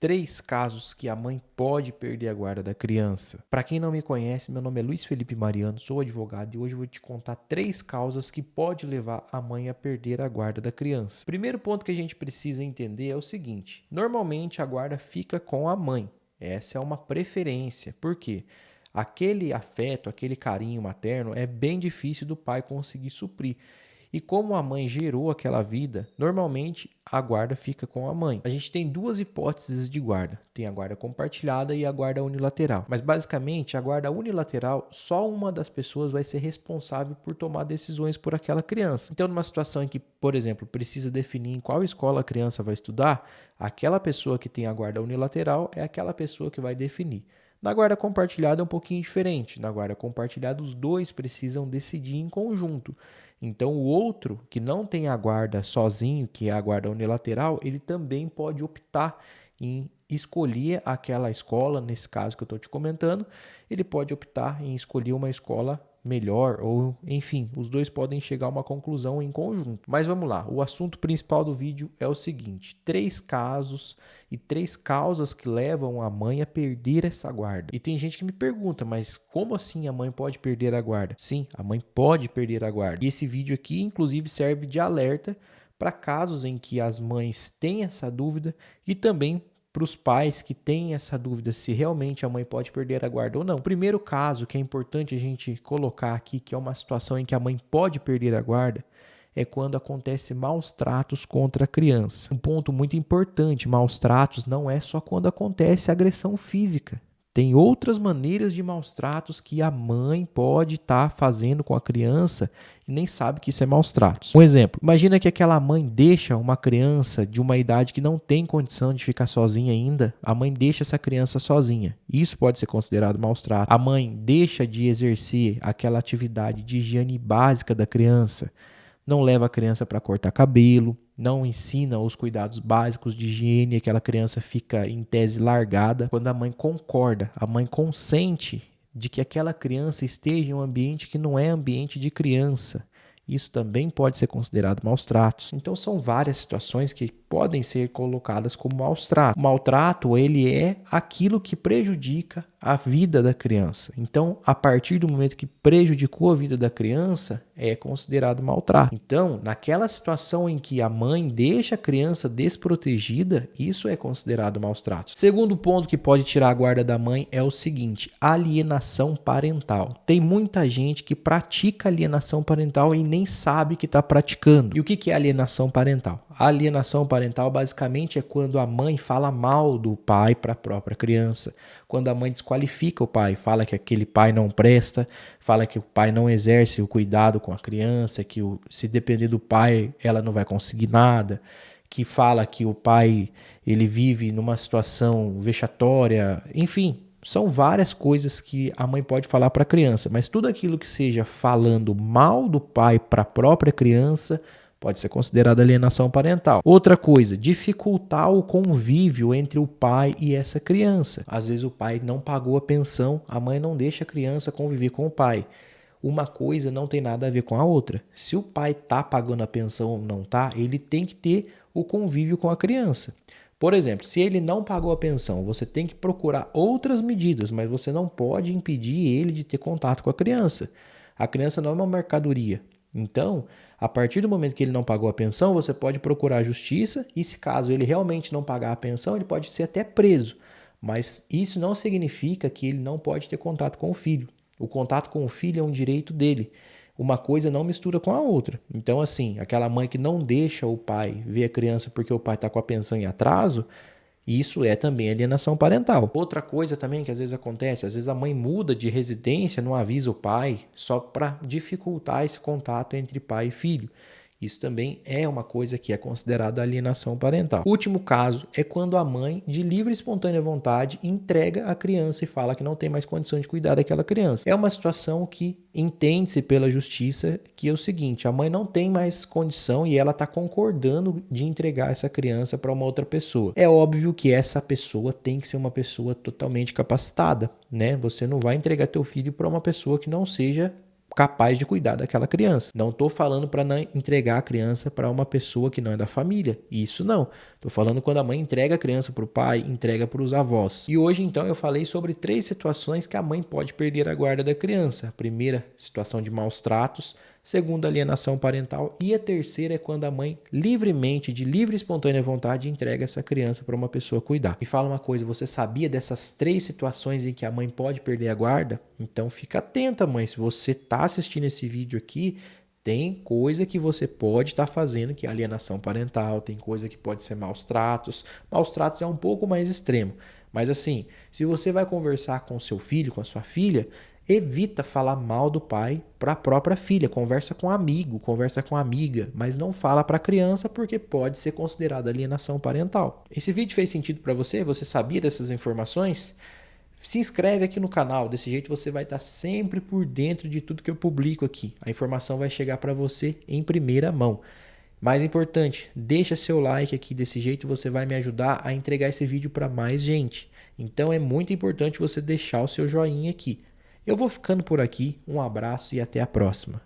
3 casos que a mãe pode perder a guarda da criança. Para quem não me conhece, meu nome é Luiz Felipe Mariano, sou advogado e hoje eu vou te contar 3 causas que pode levar a mãe a perder a guarda da criança. Primeiro ponto que a gente precisa entender é o seguinte: normalmente a guarda fica com a mãe. Essa é uma preferência. Por quê? Aquele afeto, aquele carinho materno é bem difícil do pai conseguir suprir. E como a mãe gerou aquela vida, normalmente a guarda fica com a mãe. A gente tem duas hipóteses de guarda. Tem a guarda compartilhada e a guarda unilateral. Mas basicamente, a guarda unilateral, só uma das pessoas vai ser responsável por tomar decisões por aquela criança. Então, numa situação em que, por exemplo, precisa definir em qual escola a criança vai estudar, aquela pessoa que tem a guarda unilateral é aquela pessoa que vai definir. Na guarda compartilhada é um pouquinho diferente. Na guarda compartilhada, os dois precisam decidir em conjunto. Então, o outro, que não tem a guarda sozinho, que é a guarda unilateral, ele também pode optar em escolher aquela escola, nesse caso que eu estou te comentando, ele pode optar em escolher uma escola melhor ou, enfim, os dois podem chegar a uma conclusão em conjunto. Mas vamos lá, o assunto principal do vídeo é o seguinte: 3 casos e 3 causas que levam a mãe a perder essa guarda. E tem gente que me pergunta, mas como assim a mãe pode perder a guarda? Sim, a mãe pode perder a guarda. E esse vídeo aqui, inclusive, serve de alerta para casos em que as mães têm essa dúvida e também para os pais que têm essa dúvida se realmente a mãe pode perder a guarda ou não. O primeiro caso que é importante a gente colocar aqui, que é uma situação em que a mãe pode perder a guarda, é quando acontece maus tratos contra a criança. Um ponto muito importante: maus tratos não é só quando acontece agressão física. Tem outras maneiras de maus tratos que a mãe pode estar fazendo com a criança e nem sabe que isso é maus tratos. Um exemplo: imagina que aquela mãe deixa uma criança de uma idade que não tem condição de ficar sozinha ainda, a mãe deixa essa criança sozinha. Isso pode ser considerado maus tratos. A mãe deixa de exercer aquela atividade de higiene básica da criança, não leva a criança para cortar cabelo, não ensina os cuidados básicos de higiene, aquela criança fica em tese largada. Quando a mãe concorda, a mãe consente de que aquela criança esteja em um ambiente que não é ambiente de criança, isso também pode ser considerado maus tratos. Então são várias situações que podem ser colocadas como maus tratos. O maltrato, ele é aquilo que prejudica a vida da criança. Então, a partir do momento que prejudicou a vida da criança, é considerado maltrato. Então, naquela situação em que a mãe deixa a criança desprotegida, isso é considerado maus tratos. Segundo ponto que pode tirar a guarda da mãe é o seguinte: alienação parental. Tem muita gente que pratica alienação parental e nem sabe que está praticando. E o que é alienação parental? A alienação parental basicamente é quando a mãe fala mal do pai para a própria criança, quando a mãe desqualifica o pai, fala que aquele pai não presta, fala que o pai não exerce o cuidado com a criança, que se depender do pai ela não vai conseguir nada, que fala que o pai ele vive numa situação vexatória, enfim. São várias coisas que a mãe pode falar para a criança, mas tudo aquilo que seja falando mal do pai para a própria criança pode ser considerado alienação parental. Outra coisa: dificultar o convívio entre o pai e essa criança. Às vezes o pai não pagou a pensão, a mãe não deixa a criança conviver com o pai. Uma coisa não tem nada a ver com a outra. Se o pai está pagando a pensão ou não está, ele tem que ter o convívio com a criança. Por exemplo, se ele não pagou a pensão, você tem que procurar outras medidas, mas você não pode impedir ele de ter contato com a criança. A criança não é uma mercadoria. Então, a partir do momento que ele não pagou a pensão, você pode procurar a justiça e, se caso ele realmente não pagar a pensão, ele pode ser até preso. Mas isso não significa que ele não pode ter contato com o filho. O contato com o filho é um direito dele. Uma coisa não mistura com a outra. Então, assim, aquela mãe que não deixa o pai ver a criança porque o pai está com a pensão em atraso, isso é também alienação parental. Outra coisa também que às vezes acontece, às vezes a mãe muda de residência, não avisa o pai, só para dificultar esse contato entre pai e filho. Isso também é uma coisa que é considerada alienação parental. O último caso é quando a mãe, de livre e espontânea vontade, entrega a criança e fala que não tem mais condição de cuidar daquela criança. É uma situação que entende-se pela justiça que é o seguinte: a mãe não tem mais condição e ela está concordando de entregar essa criança para uma outra pessoa. É óbvio que essa pessoa tem que ser uma pessoa totalmente capacitada, né? Você não vai entregar teu filho para uma pessoa que não seja capaz de cuidar daquela criança. Não estou falando para não entregar a criança para uma pessoa que não é da família. Isso não. Estou falando quando a mãe entrega a criança para o pai, entrega para os avós. E hoje, então, eu falei sobre 3 situações que a mãe pode perder a guarda da criança. A primeira, situação de maus tratos. Segunda, alienação parental. E a terceira é quando a mãe livremente, de livre e espontânea vontade, entrega essa criança para uma pessoa cuidar. Me fala uma coisa, você sabia dessas 3 situações em que a mãe pode perder a guarda? Então fica atenta, mãe. Se você está assistindo esse vídeo aqui, tem coisa que você pode estar fazendo que é alienação parental, tem coisa que pode ser maus tratos. Maus tratos é um pouco mais extremo. Mas assim, se você vai conversar com seu filho, com a sua filha, evita falar mal do pai para a própria filha. Conversa com um amigo, conversa com amiga, mas não fala para a criança porque pode ser considerada alienação parental. Esse vídeo fez sentido para você? Você sabia dessas informações? Se inscreve aqui no canal, desse jeito você vai estar sempre por dentro de tudo que eu publico aqui. A informação vai chegar para você em primeira mão. Mais importante, deixa seu like aqui, desse jeito você vai me ajudar a entregar esse vídeo para mais gente. Então é muito importante você deixar o seu joinha aqui. Eu vou ficando por aqui, um abraço e até a próxima.